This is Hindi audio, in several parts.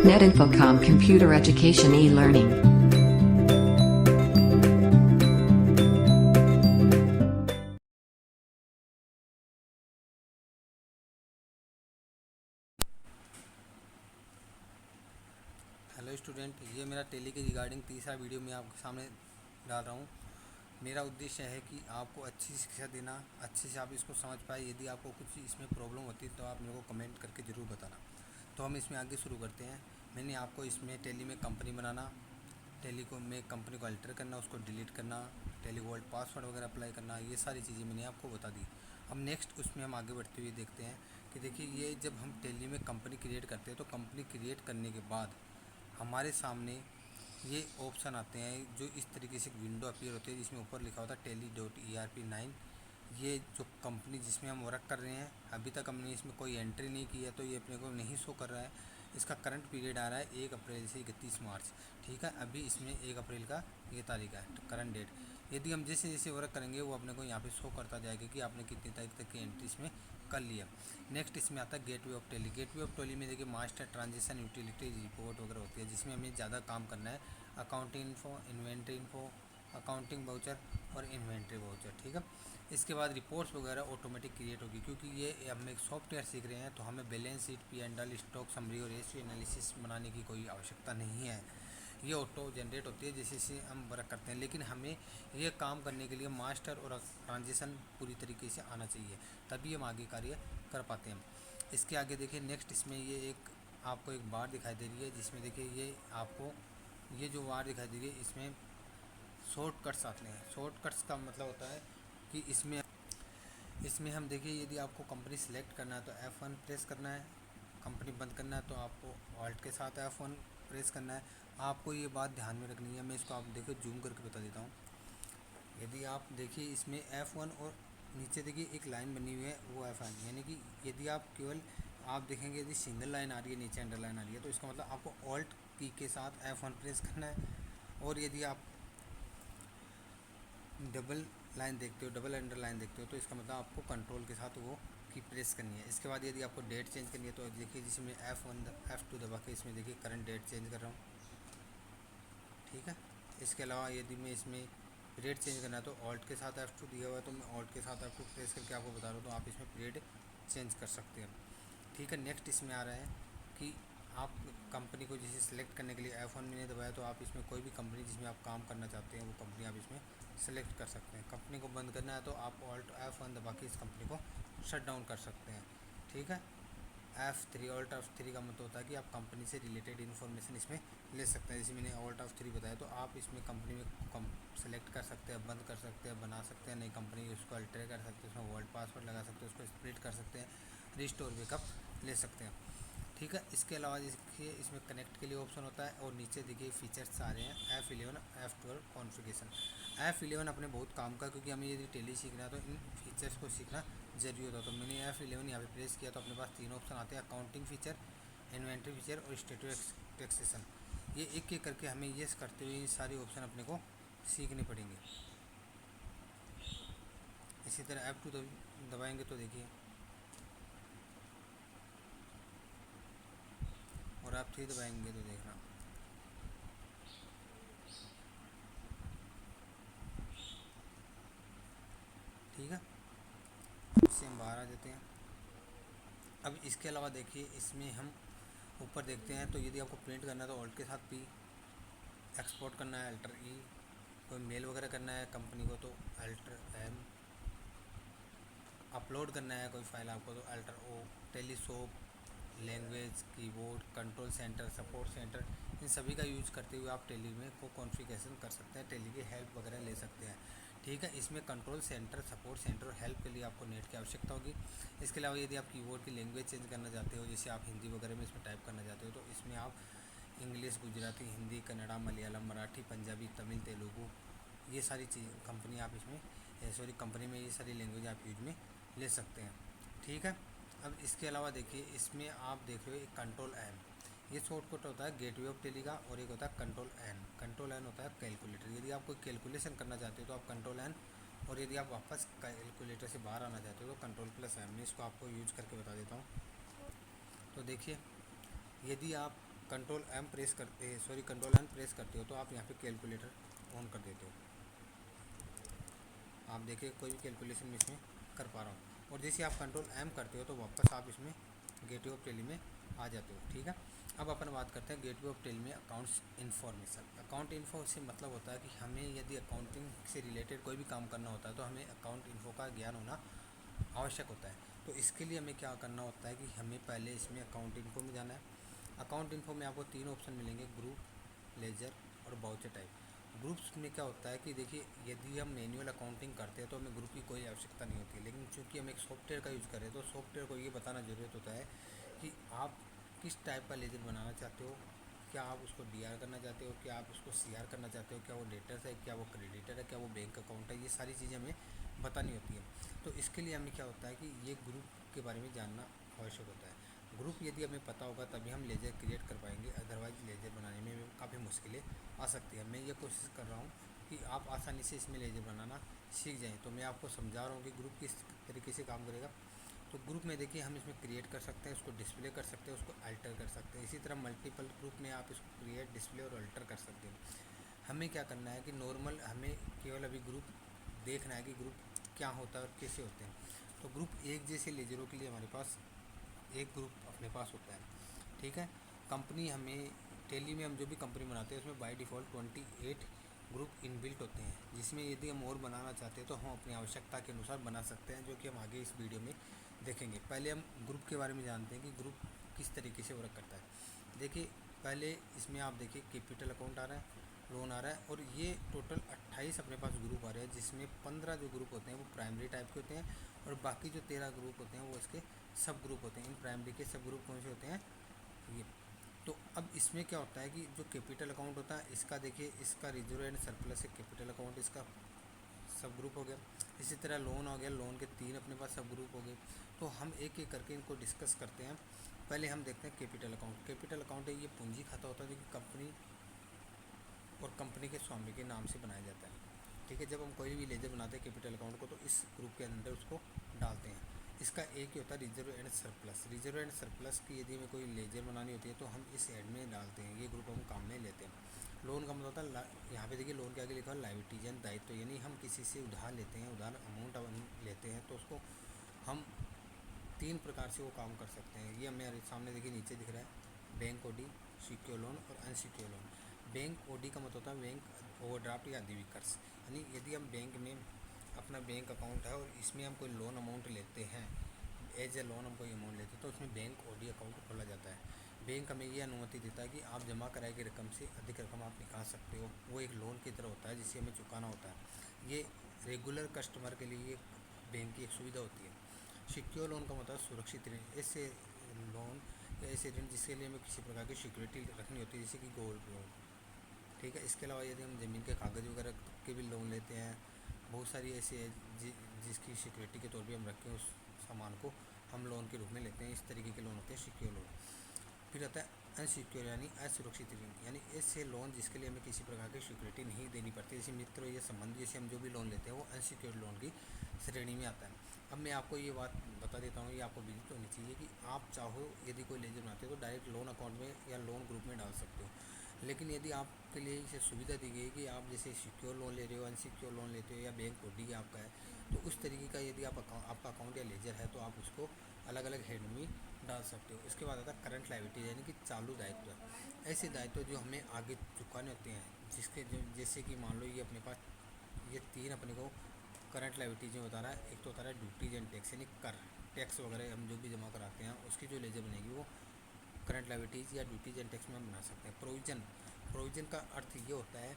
Netinfocom Computer Education e-Learning. Hello student, ये मेरा टेली के रिगार्डिंग तीसरा वीडियो मैं आपके सामने डाल रहा हूँ। मेरा उद्देश्य है कि आपको अच्छी शिक्षा देना, अच्छे से आप इसको समझ पाए। यदि आपको कुछ इसमें प्रॉब्लम होती है तो आप मेरे को कमेंट करके ज़रूर बताना। तो हम इसमें आगे शुरू करते हैं। मैंने आपको इसमें टेली में कंपनी बनाना, टेली को में कंपनी को अल्टर करना, उसको डिलीट करना, टेली गोल्ड पासवर्ड वगैरह अप्लाई करना, ये सारी चीज़ें मैंने आपको बता दी। अब नेक्स्ट उसमें हम आगे बढ़ते हुए देखते हैं कि देखिए, ये जब हम टेली में कंपनी क्रिएट करते हैं तो कंपनी क्रिएट करने के बाद हमारे सामने ये ऑप्शन आते हैं, जो इस तरीके से विंडो अपीयर होती है, जिसमें ऊपर लिखा होता है tally.erp9। ये जो कंपनी जिसमें हम वर्क कर रहे हैं, अभी तक हमने इसमें कोई एंट्री नहीं की है तो ये अपने को नहीं शो कर रहा है। इसका करंट पीरियड आ रहा है 1 अप्रैल से 31 मार्च। ठीक है, अभी इसमें 1 अप्रैल का ये तारीख है, करंट डेट। यदि हम जैसे जैसे वर्क करेंगे वो अपने को यहाँ पे शो करता जाएगा कि आपने कितनी तारीख तक की एंट्री इसमें कर लिया। नेक्स्ट इसमें आता है gateway of Tally. Gateway of Tally में देखिए मास्टर ट्रांजेक्शन यूटिलिटी रिपोर्ट वगैरह होती है, जिसमें हमें ज़्यादा काम करना है। Accounting info, inventory info, accounting voucher और इन्वेंट्री वाउचर। ठीक है, इसके बाद रिपोर्ट्स वगैरह ऑटोमेटिक क्रिएट होगी, क्योंकि ये हम एक सॉफ्टवेयर सीख रहे हैं तो हमें balance sheet, P&L, stock summary और रेशियो एनालिसिस बनाने की कोई आवश्यकता नहीं है। ये ऑटो जनरेट होती है जैसे जैसे हम वर्क करते हैं, लेकिन हमें ये काम करने के लिए मास्टर और ट्रांजिशन पूरी तरीके से आना चाहिए, तभी हम आगे कार्य कर पाते हैं। इसके आगे देखिए, नेक्स्ट इसमें ये एक आपको एक बार दिखाई दे रही है, जिसमें देखिए ये आपको ये जो बार दिखाई दे रही है, इसमें शॉर्टकट्स आते हैं। शॉर्टकट्स का मतलब होता है कि इसमें हम देखिए, यदि आपको कंपनी सेलेक्ट करना है तो F1 प्रेस करना है, कंपनी बंद करना है तो आपको ऑल्ट के साथ F1 प्रेस करना है। आपको ये बात ध्यान में रखनी है। मैं इसको आप देखो जूम करके बता देता हूँ। यदि आप देखिए इसमें F1 और नीचे देखिए एक लाइन बनी हुई है, वो F1, यानी कि यदि आप केवल आप देखेंगे यदि सिंगल लाइन आ रही है, नीचे अंडरलाइन आ रही है, तो इसका मतलब आपको ऑल्ट की के साथ F1 प्रेस करना है। और यदि आप डबल लाइन देखते हो, डबल अंडरलाइन देखते हो, तो इसका मतलब आपको कंट्रोल के साथ वो की प्रेस करनी है। इसके बाद यदि आपको डेट चेंज करनी है तो देखिए, जिसमें F1 F2 दबा के इसमें देखिए करंट डेट चेंज कर रहा हूँ। ठीक है, इसके अलावा यदि मैं इसमें पीरियड चेंज करना है तो ऑल्ट के साथ F2 दिया हुआ है, तो मैं ऑल्ट के साथ F2 प्रेस करके आपको बता रहा हूँ, तो आप इसमें पीरियड चेंज कर सकते हैं। ठीक है, नेक्स्ट इसमें आ रहा है कि आप कंपनी को जैसे सेलेक्ट करने के लिए F1 मैंने दबाया, तो आप इसमें कोई भी कंपनी जिसमें आप काम करना चाहते हैं वो कंपनी आप इसमें सेलेक्ट कर सकते हैं। कंपनी को बंद करना है तो आप ऑल्ट F1 दबा के इस कंपनी को शट डाउन कर सकते हैं। ठीक है, F3 ऑल्ट F3 का मतलब होता है कि आप कंपनी से रिलेटेड इन्फॉर्मेशन इसमें ले सकते हैं। जैसे मैंने ऑल्ट F3 बताया, तो आप इसमें कंपनी में सेलेक्ट कर सकते हैं, बंद कर सकते हैं, बना सकते हैं नई कंपनी, उसको अल्टर कर सकते हैं, उसमें वर्ल्ड पासवर्ड लगा सकते हैं, उसको स्प्लिट कर सकते हैं, रिस्टोर बैकअप ले सकते हैं। ठीक है, इसके अलावा देखिए इसमें कनेक्ट के लिए ऑप्शन होता है, और नीचे देखिए फीचर्स आ रहे हैं F11 F12 कॉन्फ़िगरेशन। F11 अपने बहुत काम का, क्योंकि हमें यदि टेली सीखना है तो इन फीचर्स को सीखना जरूरी होता है। तो मैंने F11 यहाँ पे प्रेस किया तो अपने पास 3 ऑप्शन आते हैं, अकाउंटिंग फीचर, इन्वेंट्री फीचर और स्टेटस टैक्सेशन। ये एक एक करके हमें ये करते हुए ये सारे ऑप्शन अपने को सीखने पड़ेंगे। इसी तरह F2 दबाएंगे तो देखिए, और F3 दबाएंगे तो देखना। ठीक है, इससे हम बाहर आ जाते हैं। अब इसके अलावा देखिए, इसमें हम ऊपर देखते हैं तो यदि आपको प्रिंट करना है तो ऑल्ट के साथ P, एक्सपोर्ट करना है अल्टर E, कोई मेल वगैरह करना है कंपनी को तो अल्टर M, अपलोड करना है कोई फाइल आपको तो अल्टर O, टेलीशॉप, language, keyboard, control centre, support centre, इन सभी का यूज करते हुए आप टेली में को कॉन्फ़िगरेशन कर सकते हैं, टेली की हेल्प वगैरह ले सकते हैं। ठीक है, इसमें कंट्रोल सेंटर, सपोर्ट सेंटर और हेल्प के लिए आपको नेट की आवश्यकता होगी। इसके अलावा यदि आप कीबोर्ड की लैंग्वेज चेंज करना चाहते हो, जैसे आप हिंदी वगैरह में इसमें टाइप करना चाहते हो, तो इसमें आप इंग्लिश, गुजराती, हिंदी, कन्नड़ा, मलयालम, मराठी, पंजाबी, तमिल, तेलुगू, ये सारी चीज़ कंपनी आप इसमें कंपनी में ये सारी लैंग्वेज आप यूज में ले सकते हैं। ठीक है, अब इसके अलावा देखिए, इसमें आप देख रहे हो एक कंट्रोल एन, ये शॉर्टकट होता है गेटवे ऑफ टेली का, और एक होता है कंट्रोल एन। कंट्रोल एन होता है कैलकुलेटर। यदि आप कोई कैलकुलेशन करना चाहते हो तो आप कंट्रोल एन, और यदि आप वापस कैलकुलेटर से बाहर आना चाहते हो तो कंट्रोल प्लस एम। मैं इसको आपको यूज करके बता देता हूँ। तो देखिए, यदि आप कंट्रोल एन प्रेस करते हो तो आप यहाँ पे कैलकुलेटर ऑन कर देते हो। आप देखिए कोई भी कैलकुलेशन मैं इसमें कर पा रहा हूँ। और जैसे आप कंट्रोल एम करते हो तो वापस आप इसमें गेटवे ऑफ टेली में आ जाते हो। ठीक है, अब अपन बात करते हैं गेटवे ऑफ टेली में अकाउंट्स इन्फॉर्मेशन। अकाउंट इन्फो से मतलब होता है कि हमें यदि अकाउंटिंग से रिलेटेड कोई भी काम करना होता है तो हमें अकाउंट इन्फो का ज्ञान होना आवश्यक होता है। तो इसके लिए हमें क्या करना होता है कि हमें पहले इसमें अकाउंट इन्फो में जाना है। अकाउंट इन्फो में आपको 3 ऑप्शन मिलेंगे, ग्रुप, लेजर और बाउचर टाइप। ग्रुप्स में क्या होता है कि देखिए यदि हम मैनुअल अकाउंटिंग करते हैं तो हमें ग्रुप की कोई आवश्यकता नहीं होती, लेकिन चूंकि हम एक सॉफ्टवेयर का यूज़ करें तो सॉफ्टवेयर को ये बताना ज़रूरत होता है कि आप किस टाइप का लेजर बनाना चाहते हो। क्या आप उसको डीआर करना चाहते हो, क्या आप उसको सीआर करना चाहते हो, क्या वो डेटर्स है, क्या वो क्रेडिटर है, क्या वो बैंक अकाउंट है, ये सारी चीज़ें हमें बतानी होती है। तो इसके लिए हमें क्या होता है कि ये ग्रुप के बारे में जानना आवश्यक होता है। ग्रुप यदि हमें पता होगा तभी हम लेजर क्रिएट कर पाएंगे, अदरवाइज लेजर बनाने में काफ़ी मुश्किलें आ सकती है। मैं ये कोशिश कर रहा हूँ कि आप आसानी से इसमें लेजर बनाना सीख जाएं। तो मैं आपको समझा रहा हूँ कि ग्रुप किस तरीके से काम करेगा। तो ग्रुप में देखिए हम इसमें क्रिएट कर सकते हैं, उसको डिस्प्ले कर सकते हैं, उसको अल्टर कर सकते हैं। इसी तरह मल्टीपल ग्रुप में आप इसको क्रिएट, डिस्प्ले और अल्टर कर सकते हैं। हमें क्या करना है कि नॉर्मल हमें केवल अभी ग्रुप देखना है कि ग्रुप क्या होता है और कैसे होते हैं। तो ग्रुप एक जैसे लेजरों के लिए हमारे पास एक ग्रुप अपने पास होता है। ठीक है, कंपनी हमें टेली में हम जो भी कंपनी बनाते हैं उसमें बाय डिफ़ॉल्ट 28 ग्रुप इनबिल्ट होते हैं, जिसमें यदि हम और बनाना चाहते हैं तो हम अपनी आवश्यकता के अनुसार बना सकते हैं, जो कि हम आगे इस वीडियो में देखेंगे। पहले हम ग्रुप के बारे में जानते हैं कि ग्रुप किस तरीके से वर्क करता है। देखिए पहले इसमें आप देखिए कैपिटल अकाउंट आ रहा है, लोन आ रहा है, और ये टोटल 28 अपने पास ग्रुप आ रहे हैं, जिसमें 15 जो ग्रुप होते हैं वो प्राइमरी टाइप के होते हैं और बाकी जो 13 ग्रुप होते हैं वो इसके सब ग्रुप होते हैं। इन प्राइमरी के सब ग्रुप कौन से होते हैं, ये। तो अब इसमें क्या होता है कि जो कैपिटल अकाउंट होता है इसका देखिए, इसका रिजर्व एंड सरप्लस है कैपिटल अकाउंट, इसका सब ग्रुप हो गया। इसी तरह लोन हो गया, लोन के 3 अपने पास सब ग्रुप हो गए। तो हम एक एक करके इनको डिस्कस करते हैं। पहले हम देखते हैं कैपिटल अकाउंट। कैपिटल अकाउंट है ये पूंजी खाता होता है जो कि कंपनी और कंपनी के स्वामी के नाम से बनाया जाता है। ठीक है, जब हम कोई भी लेजर बनाते हैं कैपिटल अकाउंट को तो इस ग्रुप के अंदर उसको डालते हैं। इसका एक ही होता है reserve and surplus. Reserve and surplus की यदि हमें कोई लेजर बनानी होती है तो हम इस हेड में डालते हैं, ये ग्रुप हम काम में लेते हैं। लोन का मतलब होता है, यहाँ पे देखिए लोन के आगे लिखा है लायबिलिटीज एंड दायित्व, यानी हम किसी से उधार लेते हैं, उधार अमाउंट लेते हैं तो उसको हम 3 प्रकार से वो काम कर सकते हैं। ये हमें सामने देखिए नीचे दिख रहा है, बैंक ओडी, सिक्योर लोन और अनसिक्योर लोन। बैंक ओडी का मतलब होता है बैंक ओवरड्राफ्ट या अधिविकर्ष, यानी यदि हम बैंक में अपना बैंक अकाउंट है और इसमें हम कोई लोन अमाउंट लेते हैं, एज ए लोन हम कोई अमाउंट लेते हैं तो उसमें बैंक ओडी अकाउंट खोला जाता है। बैंक हमें ये अनुमति देता है कि आप जमा कराई गई रकम से अधिक रकम आप निकाल सकते हो। वो एक लोन की तरह होता है जिसे हमें चुकाना होता है। ये रेगुलर कस्टमर के लिए बैंक की एक सुविधा होती है। सिक्योर लोन का मतलब सुरक्षित ऋण, ऐसे लोन या ऐसे ऋण जिसके लिए हमें किसी प्रकार की सिक्योरिटी रखनी होती है, जैसे कि गोल्ड लोन। ठीक है, इसके अलावा यदि हम ज़मीन के कागज़ वगैरह के भी लोन लेते हैं, बहुत सारी ऐसी है जिसकी सिक्योरिटी के तौर पे हम रखें उस सामान को, हम लोन के रूप में लेते हैं। इस तरीके के लोन होते हैं सिक्योर लोन। फिर आता है अनसिक्योर यानी असुरक्षित ऋण, यानी ऐसे लोन जिसके लिए हमें किसी प्रकार की सिक्योरिटी नहीं देनी पड़ती, जैसे मित्र या संबंधी जैसे हम जो भी लोन लेते हैं वो अनसिक्योर्ड लोन की श्रेणी में आता है। अब मैं आपको ये बात बता देता हूँ, ये आपको विदित होनी चाहिए कि आप चाहो यदि कोई लेजर बनाते हो तो डायरेक्ट लोन अकाउंट में या लोन ग्रुप में डाल सकते हो। लेकिन यदि आपके लिए इसे सुविधा दी गई कि आप जैसे सिक्योर लोन ले रहे हो, अनसिक्योर लोन लेते हो या बैंक ओडी आपका है, तो उस तरीके का यदि आपका अकाउंट या लेजर है तो आप उसको अलग अलग हेड में डाल सकते हो। इसके बाद आता है करंट लायबिलिटी यानी कि चालू दायित्व। ऐसे दायित्व जो हमें आगे चुकाने होते हैं, जिसके जैसे कि मान लो ये अपने पास ये 3 अपने को करंट लायबिलिटीज में बता रहा है। एक तो बता रहा है ड्यूटीज एंड टैक्स, यानी कर, टैक्स वगैरह हम जो भी जमा कराते हैं उसकी जो लेजर बनेगी वो करंट लायबिलिटीज़ या ड्यूटीज एंड टैक्स में हम बना सकते हैं। प्रोविज़न, प्रोविज़न का अर्थ ये होता है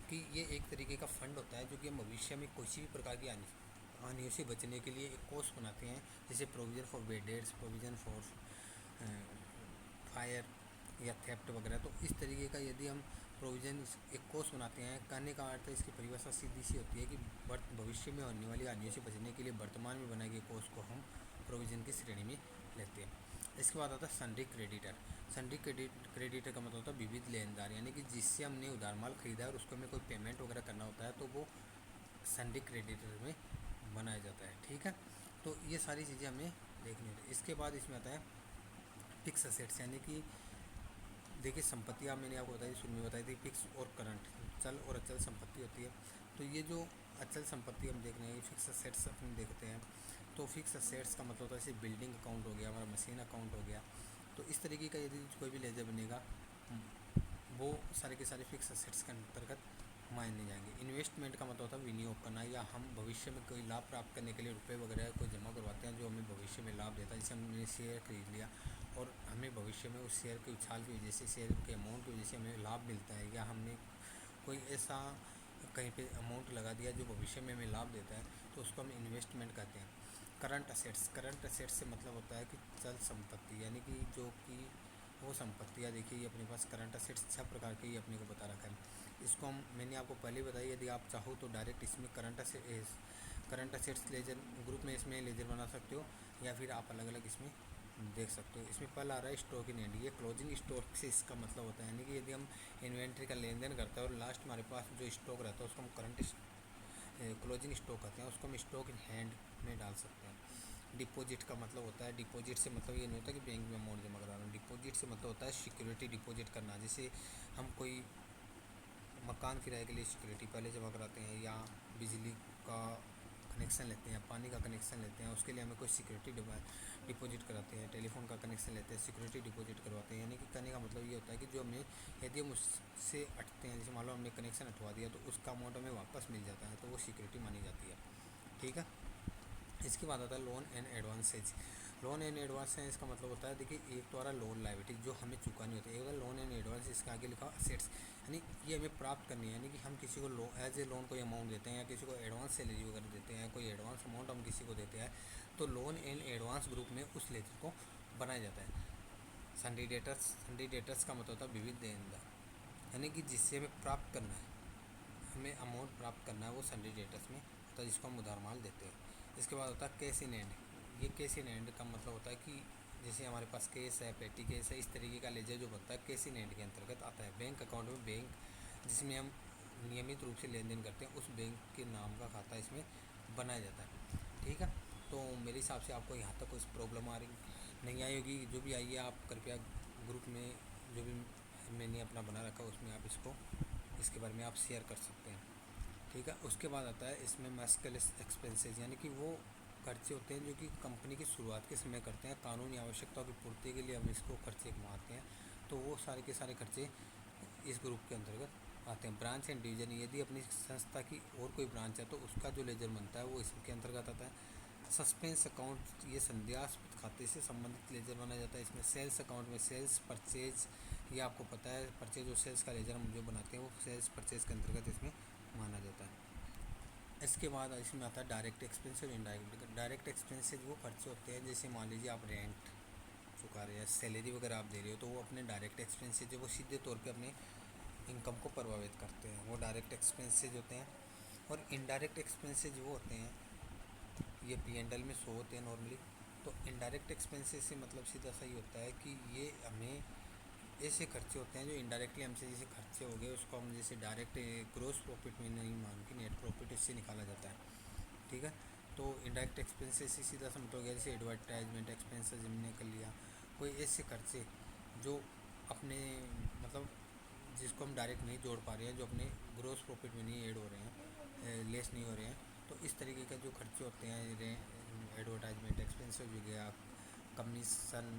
कि ये एक तरीके का फंड होता है जो कि हम भविष्य में किसी भी प्रकार की हानियों से बचने के लिए एक कोर्स बनाते हैं, जैसे provision for bad debts, provision for fire या थेफ्ट वगैरह। तो इस तरीके का यदि हम प्रोविज़न एक कोर्स बनाते हैं, कहने का अर्थ है इसकी परिभाषा सीधी सी होती है कि भविष्य में होने वाली हानियों से बचने के लिए वर्तमान में बनाए गए कोर्स को हम प्रोविज़न की श्रेणी में लेते हैं। इसके बाद आता है सन्डी क्रेडिटर। सन्डी क्रेडिटर का मतलब होता है विविध लेनदार, यानी कि जिससे हमने उधार माल खरीदा है और उसको हमें कोई पेमेंट वगैरह करना होता है तो वो सन्डी क्रेडिटर में बनाया जाता है। ठीक है, तो ये सारी चीज़ें हमें देखनी होती है। इसके बाद इसमें आता है फिक्स असेट्स, यानी कि देखिए संपत्तियाँ मैंने आपको बताई, शुरू में बताई थी, फिक्स और करंट, चल और अचल संपत्ति होती है। तो ये जो अचल संपत्ति हम देख रहे हैं, फिक्स असेट्स अपन देखते हैं। तो फिक्स असेट्स का मतलब होता है जैसे बिल्डिंग अकाउंट हो गया, हमारा मशीन अकाउंट हो गया। तो इस तरीके का यदि कोई भी लेजर बनेगा, वो सारे के सारे फिक्स असेट्स के अंतर्गत माने जाएंगे। इन्वेस्टमेंट का मतलब होता है विनियोग करना, या हम भविष्य में कोई लाभ प्राप्त करने के लिए रुपए वगैरह कोई जमा करवाते हैं जो हमें भविष्य में लाभ देता है। जैसे हमने शेयर खरीद लिया और हमें भविष्य में उस शेयर के उछाल की वजह से, शेयर के अमाउंट की वजह से हमें लाभ मिलता है, या हमने कोई ऐसा कहीं पे अमाउंट लगा दिया जो भविष्य में हमें लाभ देता है, तो उसको हम इन्वेस्टमेंट कहते हैं। करंट असेट्स, करंट असेट्स से मतलब होता है कि चल संपत्ति, यानी कि जो कि वो संपत्तियाँ, देखिए ये अपने पास करंट असेट्स 6 प्रकार के ही अपने को बता रखा है। इसको हम, मैंने आपको पहले बताई, यदि आप चाहो तो डायरेक्ट इसमें करंट असेट्स लेजर ग्रुप में इसमें लेजर बना सकते हो, या फिर आप अलग अलग इसमें देख सकते हो। इसमें पहला आ रहा है स्टॉक इन हैंड, ये क्लोजिंग स्टॉक से इसका मतलब होता है, यानी कि यदि हम इन्वेंट्री का लेन देन करते हैं और लास्ट हमारे पास जो स्टॉक रहता है उसको हम करंट क्लोजिंग स्टॉक कहते हैं, उसको हम स्टॉक इन हैंड में डाल सकते हैं। डिपॉजिट का मतलब होता है, डिपॉजिट से मतलब ये नहीं होता कि बैंक में अमाउंट जमा करा रहा हूँ। डिपॉजिट से मतलब होता है सिक्योरिटी डिपॉजिट करना, जैसे हम कोई मकान किराए के लिए सिक्योरिटी पहले जमा कराते हैं, या बिजली का कनेक्शन लेते हैं, पानी का कनेक्शन लेते हैं, उसके लिए हमें कोई सिक्योरिटी डिपॉजिट कराते हैं, टेलीफोन का कनेक्शन लेते हैं, सिक्योरिटी डिपॉजिट करवाते हैं। यानी कि कहने का मतलब ये होता है कि जो हमें, यदि हम उससे हटते हैं, जैसे मान लो हमने कनेक्शन हटवा दिया तो उसका अमाउंट हमें वापस मिल जाता है, तो वो सिक्योरिटी मानी जाती है। ठीक है। इसके बाद आता है loan and advances. Loan and advance है, इसका मतलब होता है, देखिए एक तो आ रहा लोन लायबिलिटी जो हमें चुकानी होती है, एक लोन एंड एडवांस, इसके आगे लिखा असेट्स, यानी ये हमें प्राप्त करनी है। यानी कि हम किसी को एज ए लोन कोई अमाउंट देते हैं, या किसी को एडवांस सैलरी वगैरह देते हैं, कोई एडवांस अमाउंट हम किसी को देते हैं, तो लोन एंड एडवांस ग्रुप में उस लेजर को बनाया जाता है। सन्डी डेटर्स का मतलब होता है विविध देनदार, यानी कि जिससे हमें प्राप्त करना है, हमें अमाउंट प्राप्त करना है, वो सन्डी डेटर्स में होता है, जिसको हम उधार माल देते हैं। इसके बाद होता है कैश इन हैंड। ये कैश इन हैंड का मतलब होता है कि जैसे हमारे पास केस है, पेटी केस है, इस तरीके का लेजर जो बनता है कैश इन हैंड के अंतर्गत आता है। बैंक अकाउंट में, बैंक जिसमें हम नियमित रूप से लेन देन करते हैं, उस बैंक के नाम का खाता इसमें बनाया जाता है। ठीक है। तो मेरे हिसाब से आपको यहाँ तक कुछ प्रॉब्लम आ रही नहीं आई होगी, जो भी आई है आप कृपया ग्रुप में जो भी मैंने अपना बना रखा है उसमें आप इसके बारे में आप शेयर कर सकते हैं। ठीक है। उसके बाद आता है इसमें मैस्कुलस एक्सपेंसेस, यानी कि वो खर्चे होते हैं जो कि कंपनी की शुरुआत के समय करते हैं, कानूनी आवश्यकताओं की पूर्ति के लिए हम इसको खर्चे कमाते हैं, तो वो सारे के सारे खर्चे इस ग्रुप के अंतर्गत आते हैं। ब्रांच एंड डिवीजन, यदि अपनी संस्था की और कोई ब्रांच है तो उसका जो लेजर बनता है वो इसके अंतर्गत आता है। सस्पेंस अकाउंट, ये संदेहास्पद खाते से संबंधित लेजर बनाया जाता है। इसमें सेल्स अकाउंट में सेल्स परचेज, ये आपको पता है परचेज और सेल्स का लेजर हम जो बनाते हैं वो सेल्स परचेज के अंतर्गत इसमें माना जाता है। इसके बाद इसमें आता है डायरेक्ट एक्सपेंस और इनडायरेक्ट। डायरेक्ट एक्सपेंसेज वो खर्चे होते हैं, जैसे मान लीजिए आप रेंट चुका रहे हैं, सैलरी वगैरह आप दे रहे हो, तो वो अपने डायरेक्ट एक्सपेंसेज है, वो सीधे तौर पे अपने इनकम को प्रभावित करते हैं, वो डायरेक्ट एक्सपेंसेज होते हैं। और इनडायरेक्ट एक्सपेंसेज वो होते हैं, ये P&L में शो होते हैं नॉर्मली। तो इनडायरेक्ट एक्सपेंसेज से मतलब सीधा सही होता है कि ये हमें ऐसे खर्चे होते हैं जो इनडायरेक्टली हमसे, जैसे खर्चे हो गए उसको हम जैसे डायरेक्ट ग्रोस प्रॉफिट में नहीं मान के नेट प्रॉफिट इससे निकाला जाता है। ठीक है। तो इनडायरेक्ट एक्सपेंसेस से सीधा सा मतलब हो गया, जैसे एडवर्टाइजमेंट एक्सपेंसेस हमने कर लिया, कोई ऐसे खर्चे जो अपने मतलब जिसको हम डायरेक्ट नहीं जोड़ पा रहे हैं, जो अपने ग्रोस प्रॉफिट में नहीं ऐड हो रहे हैं, लेस नहीं हो रहे हैं, तो इस तरीके का जो खर्चे होते हैं, एडवर्टाइजमेंट एक्सपेंसेस हो गया, कमीशन,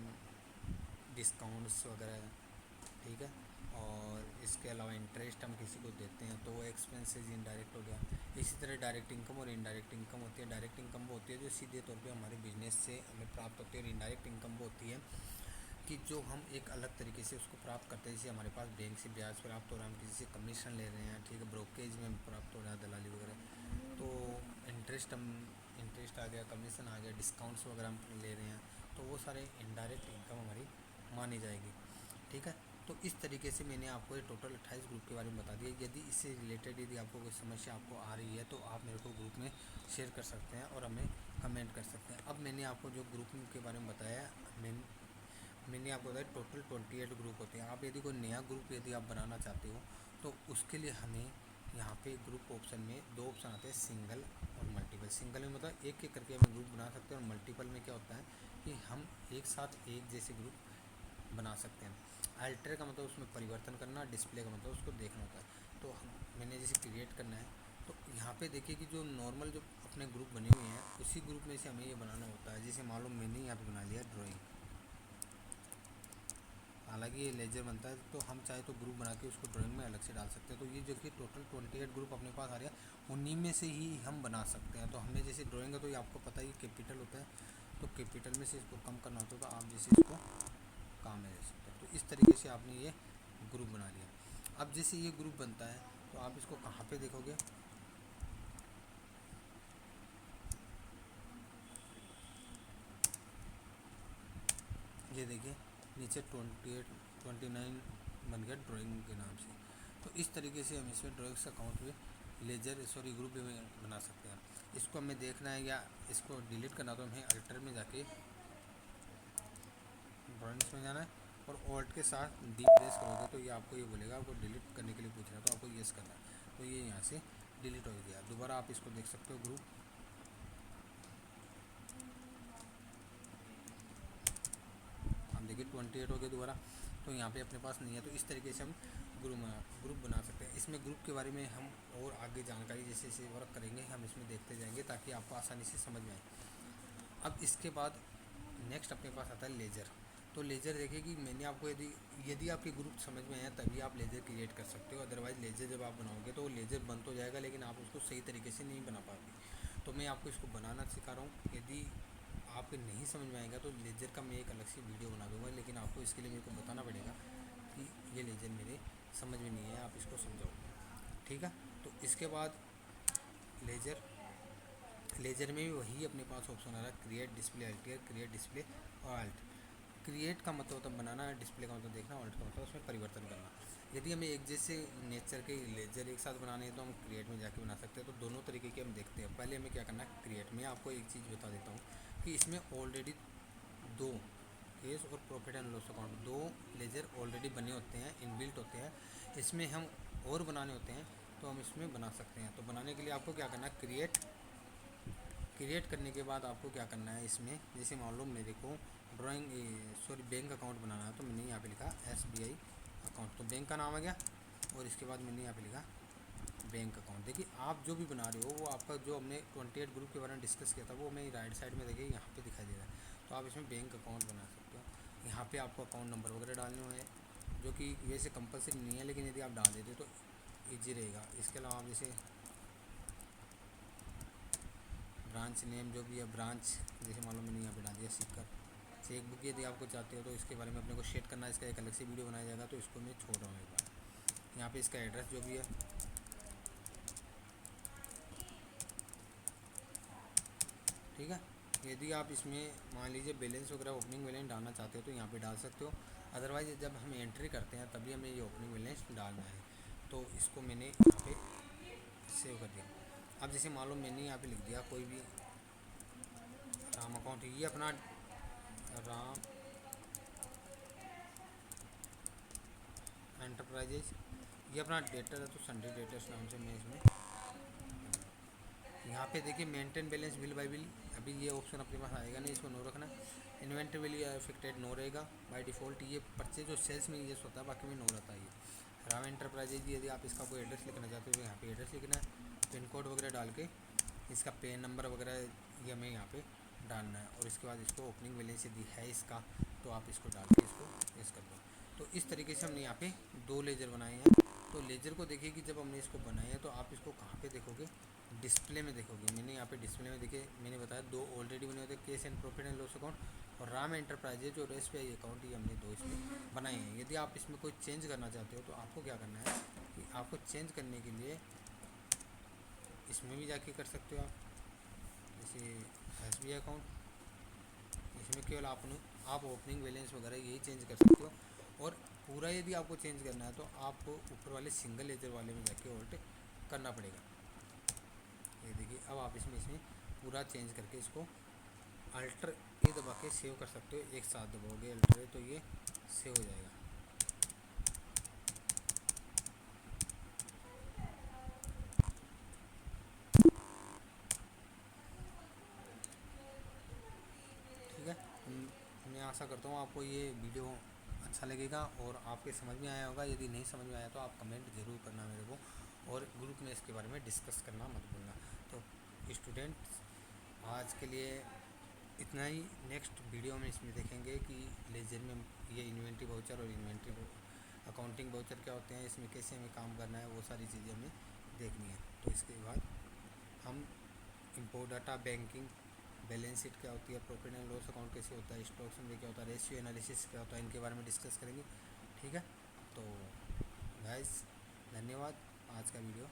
डिस्काउंट्स वगैरह। ठीक है। और इसके अलावा इंटरेस्ट हम किसी को देते हैं तो वो एक्सपेंसेस इनडायरेक्ट हो गया। इसी तरह डायरेक्ट इनकम और इनडायरेक्ट इनकम होती है। डायरेक्ट इनकम वो होती है जो सीधे तौर पे हमारे बिजनेस से हमें प्राप्त होती है, और इनडायरेक्ट इनकम वो होती है कि जो हम एक अलग तरीके से उसको प्राप्त करते हैं, जैसे हमारे पास बैंक से ब्याज प्राप्त हो रहा है, हम किसी से कमीशन ले रहे हैं, ठीक है, ब्रोकेज में प्राप्त हो रहा है, दलाली वगैरह, तो इंटरेस्ट आ गया, कमीशन आ गया, डिस्काउंट्स वगैरह हम ले रहे हैं, तो वो सारे इनडायरेक्ट इनकम हमारी मानी जाएगी। ठीक है। तो इस तरीके से मैंने आपको ये टोटल 28 ग्रुप के बारे में बता दिया। यदि इससे रिलेटेड यदि आपको कोई समस्या आपको आ रही है तो आप मेरे को ग्रुप में शेयर कर सकते हैं और हमें कमेंट कर सकते हैं। अब मैंने आपको जो ग्रुप के बारे में बताया, मैंने आपको बताया टोटल 28 ग्रुप होते हैं। आप यदि कोई नया ग्रुप यदि आप बनाना चाहते हो तो उसके लिए हमें यहाँ पे ग्रुप ऑप्शन में 2 ऑप्शन आते हैं, सिंगल और मल्टीपल। सिंगल में मतलब एक करके हम ग्रुप बना सकते हैं, और मल्टीपल में क्या होता है कि हम एक साथ एक जैसे ग्रुप बना सकते हैं। अल्टर का मतलब उसमें परिवर्तन करना, डिस्प्ले का मतलब उसको देखना होता है। तो मैंने जैसे क्रिएट करना है, तो यहाँ पे देखिए कि जो नॉर्मल जो अपने ग्रुप बने हुए हैं उसी ग्रुप में से हमें ये बनाना होता है। जैसे मालूम मैंने यहाँ पे बना लिया ड्राइंग, हालांकि ये लेजर बनता है, तो हम चाहे तो ग्रुप बना के उसको ड्राइंग में अलग से डाल सकते हैं। तो ये जो कि टोटल 28 ग्रुप अपने पास आ रहा है, उन्हीं में से ही हम बना सकते हैं। तो हमने जैसे ड्राइंग है तो ये आपको पता ही कैपिटल होता है, तो कैपिटल में से इसको कम करना होता है, तो आप जैसे इसको काम में ले सकते हैं। तो इस तरीके से आपने ये ग्रुप बना लिया। अब जैसे ये ग्रुप बनता है तो आप इसको कहाँ पे देखोगे, ये देखिए नीचे 28 29 बन गया ड्राइंग के नाम से। तो इस तरीके से हम इसमें ड्राइंग्स अकाउंट में ग्रुप में बना सकते हैं। इसको हमें देखना है या इसको डिलीट करना, तो हमें अल्टर में जाके ड्राइंग्स में जाना है और ऑल्ट के साथ डी प्रेस करोगे तो ये आपको ये बोलेगा, आपको डिलीट करने के लिए पूछ रहा है, तो आपको येस करना है। तो ये यहाँ से डिलीट हो गया। दोबारा आप इसको देख सकते हो ग्रुप, हम देखिए 28 हो गया दोबारा, तो यहाँ पे अपने पास नहीं है। तो इस तरीके से हम ग्रुप बना सकते हैं। इसमें ग्रुप के बारे में हम और आगे जानकारी जैसे जैसे वर्क करेंगे हम इसमें देखते जाएंगे, ताकि आपको आसानी से समझ में आए। अब इसके बाद नेक्स्ट अपने पास आता है लेजर। तो लेजर देखिए कि मैंने आपको यदि आपके ग्रुप समझ में आया तभी आप लेजर क्रिएट कर सकते हो, अदरवाइज़ लेजर जब आप बनाओगे तो लेजर बन तो जाएगा लेकिन आप उसको सही तरीके से नहीं बना पाओगे। तो मैं आपको इसको बनाना सिखा रहा हूँ। यदि आपको नहीं समझ में आएगा तो लेजर का मैं एक अलग से वीडियो बना दूंगा, लेकिन आपको इसके लिए मेरे को बताना पड़ेगा कि ये लेजर मेरे समझ में नहीं है, आप इसको समझाओ, ठीक है। तो इसके बाद लेजर में भी वही अपने पास ऑप्शन आ रहा है, create display alter, create display और अल्ट। क्रिएट का मतलब होता है बनाना, डिस्प्ले का मतलब देखना, अल्ट का मतलब उसमें परिवर्तन करना। यदि हमें एक जैसे नेचर के लेजर एक साथ बनाने हैं तो हम क्रिएट में जाके बना सकते हैं। तो दोनों तरीके के हम देखते हैं। पहले हमें क्या करना है, क्रिएट में आपको एक चीज़ बता देता हूँ कि इसमें ऑलरेडी दो केस और प्रॉफिट एंड लॉस अकाउंट, दो लेजर ऑलरेडी बने होते हैं, इनबिल्ट होते हैं। इसमें हम और बनाने होते हैं तो हम इसमें बना सकते हैं। तो बनाने के लिए आपको क्या करना है, क्रिएट करने के बाद आपको क्या करना है, इसमें जैसे मान लो मेरे को बैंक अकाउंट बनाना है, तो मैंने यहाँ पे लिखा SBI अकाउंट, तो बैंक का नाम आ गया। और इसके बाद मैंने यहाँ पे लिखा बैंक अकाउंट। देखिए आप जो भी बना रहे हो वो आपका जो हमने 28 ग्रुप के बारे में डिस्कस किया था वो हमें राइट साइड में देखिए यहाँ पे दिखाई दे रहा है। तो आप इसमें बैंक अकाउंट बना सकते हो। यहाँ पे आपको अकाउंट नंबर वगैरह डालने होंगे, जो कि वैसे कंपलसरी नहीं है, लेकिन यदि आप डाल देते तो ईजी रहेगा। इसके अलावा आप जैसे ब्रांच नेम जो भी है, ब्रांच जैसे मान लो मैंने यहाँ पे डाल दिया सीकर। चेक बुक यदि आपको चाहते हो तो इसके बारे में अपने को शेयर करना है, इसका एक अलग से वीडियो बनाया जाएगा, तो इसको मैं छोड़ रहा हूँ एक बार। यहाँ पे इसका एड्रेस जो भी है, ठीक है। यदि आप इसमें मान लीजिए बैलेंस वगैरह ओपनिंग बैलेंस डालना चाहते हो तो यहाँ पे डाल सकते हो, अदरवाइज़ जब हम एंट्री करते हैं तभी हमें ये ओपनिंग बैलेंस डालना है। तो इसको मैंने यहाँ पे सेव कर दिया। अब जैसे मान लो मैंने यहाँ पे लिख दिया कोई भी राम अकाउंट, ये अपना राम एंटरप्राइजेज, ये अपना डेटर है, तो संडे डेटर्स नाम से मैं इसमें यहाँ पे देखिए maintain balance bill bye bill, अभी ये ऑप्शन अपने पास आएगा नहीं, इसको नो रखना। इन्वेंट्री बिल अफेक्टेड नो रहेगा बाय डिफ़ॉल्ट। ये परचेज जो सेल्स में ये होता है, बाकी में नो रहता है। ये राम एंटरप्राइजेज, यदि आप इसका कोई एड्रेस लिखना चाहते हो तो यहाँ पे एड्रेस लिखना है, पिन कोड वगैरह डाल के इसका पेन नंबर वगैरह ये हमें यहाँ पे डालना है। और इसके बाद इसको ओपनिंग बैलेंस यदि है इसका तो आप इसको डाल के इसको यस कर दो। तो इस तरीके से हमने यहाँ पे दो लेजर बनाए हैं। तो लेजर को देखिए कि जब हमने इसको बनाया है तो आप इसको कहाँ पे देखोगे, डिस्प्ले में देखोगे। मैंने यहाँ पे डिस्प्ले में देखिए, मैंने बताया दो ऑलरेडी बने होते हैं, case and profit and loss account और राम एंटरप्राइजेज और SBI अकाउंट, ये हमने दो इसमें बनाए हैं। यदि आप इसमें कोई चेंज करना चाहते हो तो आपको क्या करना है कि आपको चेंज करने के लिए इसमें भी जाके कर सकते हो आप, जैसे SBI अकाउंट, इसमें केवल आप ओपनिंग बैलेंस वगैरह यही चेंज कर सकते हो। और पूरा यदि आपको चेंज करना है तो आपको ऊपर वाले सिंगल लेजर वाले में जाके ऑल्ट करना पड़ेगा। ये देखिए अब आप इसमें पूरा चेंज करके इसको अल्टर ए दबा के सेव कर सकते हो। एक साथ दबाओगे अल्टर ए तो ये सेव हो जाएगा। ठीक है, मैं आशा करता हूँ आपको ये वीडियो अच्छा लगेगा और आपके समझ में आया होगा। यदि नहीं समझ में आया तो आप कमेंट ज़रूर करना मेरे को, और ग्रुप में इसके बारे में डिस्कस करना मत भूलना। तो स्टूडेंट्स, आज के लिए इतना ही। नेक्स्ट वीडियो में इसमें देखेंगे कि लेजर में ये इन्वेंट्री वाउचर और इन्वेंट्री अकाउंटिंग वाउचर क्या होते हैं, इसमें कैसे हमें काम करना है, वो सारी चीज़ें हमें देखनी है। तो इसके बाद हम import data, banking, balance sheet क्या होती है, प्रॉफिट एंड लॉस अकाउंट कैसे होता है, स्टॉक समरी क्या होता है, रेशियो एनालिसिस क्या होता है, इनके बारे में डिस्कस करेंगे। ठीक है, तो गाइस धन्यवाद। आज का वीडियो